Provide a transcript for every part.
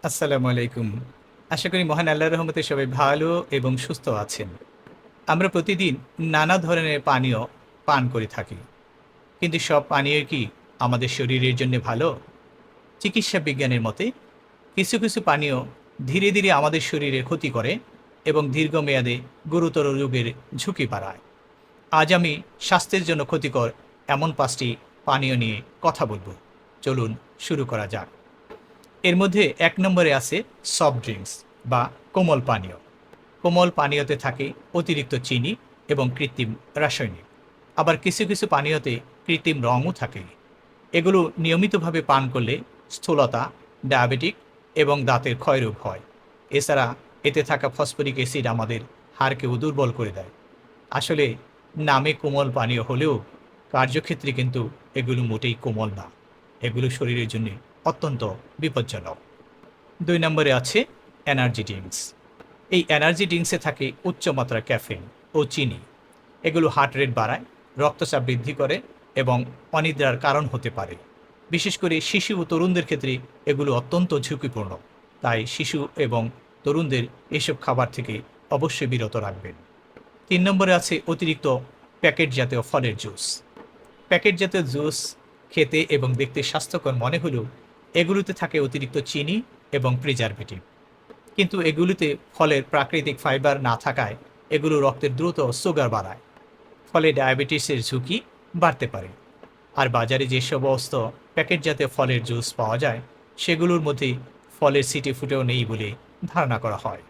আসসালামু আলাইকুম। আশা করি মহান আল্লাহর রহমতে সবাই ভালো এবং সুস্থ আছেন। আমরা প্রতিদিন নানা ধরনের পানীয় পান করে থাকি। কিন্তু সব পানীয় কি আমাদের শরীরের জন্য ভালো? চিকিৎসা বিজ্ঞানের মতে কিছু কিছু পানীয় ধীরে ধীরে আমাদের শরীরে ক্ষতি করে এবং দীর্ঘমেয়াদে গুরুতর রোগের ঝুঁকি বাড়ায়। আজ আমি স্বাস্থ্যের জন্য ক্ষতিকর এমন ৫টি পানীয় নিয়ে কথা বলবো। চলুন শুরু করা যাক। এর মধ্যে ১ নম্বরে আছে সফট ড্রিংকস বা কোমল পানীয়। কোমল পানীয়তে থাকে অতিরিক্ত চিনি এবং কৃত্রিম রাসায়নিক। আবার কিছু কিছু পানীয়তে কৃত্রিম রঙও থাকে। এগুলো নিয়মিতভাবে পান করলে স্থূলতা, ডায়াবেটিক এবং দাঁতের ক্ষয়রোগ হয়। এছাড়া এতে থাকা ফসফরিক অ্যাসিড আমাদের হাড়কেও দুর্বল করে দেয়। আসলে নামে কোমল পানীয় হলেও কার্যক্ষেত্রে কিন্তু এগুলো মোটেই কোমল না। এগুলো শরীরের জন্য অত্যন্ত বিপজ্জনক। ২ নম্বরে আছে এনার্জি ড্রিংকস। এই এনার্জি ড্রিংকসে থাকে উচ্চমাত্রার ক্যাফেইন ও চিনি। এগুলো হার্ট রেট বাড়ায়, রক্তচাপ বৃদ্ধি করে এবং অনিদ্রার কারণ হতে পারে। বিশেষ করে শিশু ও তরুণদের ক্ষেত্রে এগুলো অত্যন্ত ঝুঁকিপূর্ণ। তাই শিশু এবং তরুণদের এসব খাবার থেকে অবশ্যই বিরত রাখবেন। ৩ নম্বরে আছে অতিরিক্ত প্যাকেট জাতীয় ফলের জুস। প্যাকেট জাতীয় জুস খেতে এবং দেখতে স্বাস্থ্যকর মনে হলেও এগুলোতে থাকে অতিরিক্ত চিনি এবং প্রিজারভেটিভ। কিন্তু এগুলিতে ফলের প্রাকৃতিক ফাইবার না থাকায় এগুলো রক্তের দ্রুত সুগার বাড়ায়। ফলে ডায়াবেটিসের ঝুঁকি বাড়তে পারে। আর বাজারে যে সমস্ত প্যাকেট জাতীয় ফলের জুস পাওয়া যায় সেগুলোর মধ্যে ফলের সিটি ফুটেও নেই বলে ধারণা করা হয়।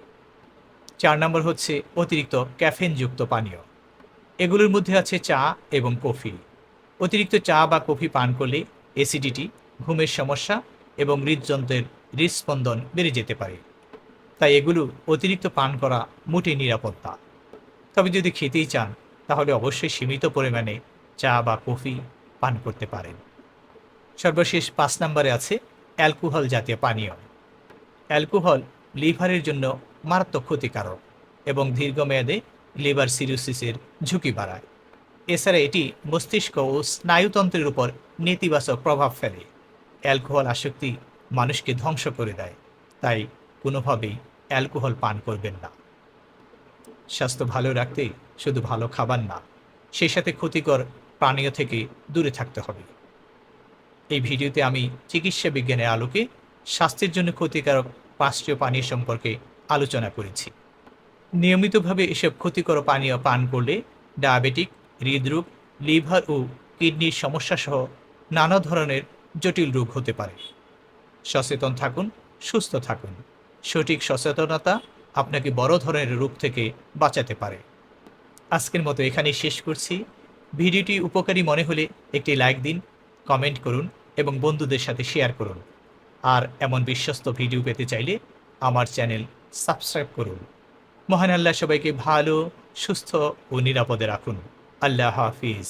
৪ নম্বর হচ্ছে অতিরিক্ত ক্যাফেনযুক্ত পানীয়। এগুলোর মধ্যে আছে চা এবং কফি। অতিরিক্ত চা বা কফি পান করলে অ্যাসিডিটি, ঘুমের সমস্যা এবং হৃদযন্ত্রের হৃদস্পন্দন বেড়ে যেতে পারে। তাই এগুলো অতিরিক্ত পান করা মোটেই নিরাপদ না। তবে যদি খেতেই চান তাহলে অবশ্যই সীমিত পরিমাণে চা বা কফি পান করতে পারেন। সর্বশেষ ৫ নম্বরে আছে অ্যালকোহল জাতীয় পানীয়। অ্যালকোহল লিভারের জন্য মারাত্মক ক্ষতিকারক এবং দীর্ঘমেয়াদে লিভার সিরোসিসের ঝুঁকি বাড়ায়। এছাড়া এটি মস্তিষ্ক ও স্নায়ুতন্ত্রের উপর নেতিবাচক প্রভাব ফেলে। অ্যালকোহল আসক্তি মানুষকে ধ্বংস করে দেয়। তাই কোনোভাবেই অ্যালকোহল পান করবেন না। স্বাস্থ্য ভালো রাখতে শুধু ভালো খাবার না, সেই সাথে ক্ষতিকর পানীয় থেকে দূরে থাকতে হবে। এই ভিডিওতে আমি চিকিৎসা বিজ্ঞানের আলোকে স্বাস্থ্যের জন্য ক্ষতিকারক ৫টি পানীয় সম্পর্কে আলোচনা করেছি। নিয়মিতভাবে এসব ক্ষতিকর পানীয় পান করলে ডায়াবেটিক, হৃদরোগ, লিভার ও কিডনির সমস্যা সহ নানা ধরনের জটিল রোগ হতে পারে। সচেতন থাকুন, সুস্থ থাকুন। সঠিক সচেতনতা আপনাকে বড় ধরনের রোগ থেকে বাঁচাতে পারে। আজকের মতো এখানেই শেষ করছি। ভিডিওটি উপকারী মনে হলে একটি লাইক দিন, কমেন্ট করুন এবং বন্ধুদের সাথে শেয়ার করুন। আর এমন বিশ্বস্ত ভিডিও পেতে চাইলে আমার চ্যানেল সাবস্ক্রাইব করুন। মহান আল্লাহ সবাইকে ভালো, সুস্থ ও নিরাপদে রাখুন। আল্লাহ হাফিজ।